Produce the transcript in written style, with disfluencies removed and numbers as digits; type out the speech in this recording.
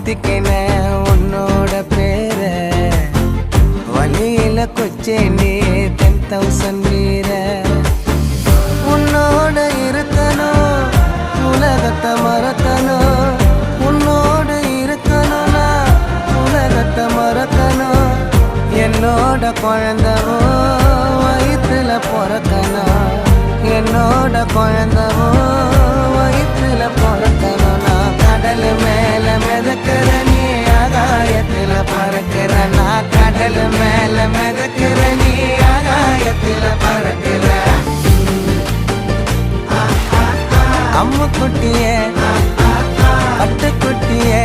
மாத்திக்கின உன்னோட பேர வழியில கொச்சேண்டி 10,000 வீர உன்னோட இருக்கணும் உலகத்தை மறக்கணும் உன்னோட இருக்கணும்னா உலகத்தை மறக்கணும் என்னோட குழந்தவோ வயிற்றுல பிறக்கணும் என்னோட குழந்தவோ வயிற்றுல பிறக்கணும் நான் கடல் மேல மிதக்கிற நீ ஆகாயத்துல பறக்கிற நான் கடல் மேல மிதக்கிற நீ ஆகாயத்துல பறக்கிற அம்மு குட்டியே பட்டு குட்டியே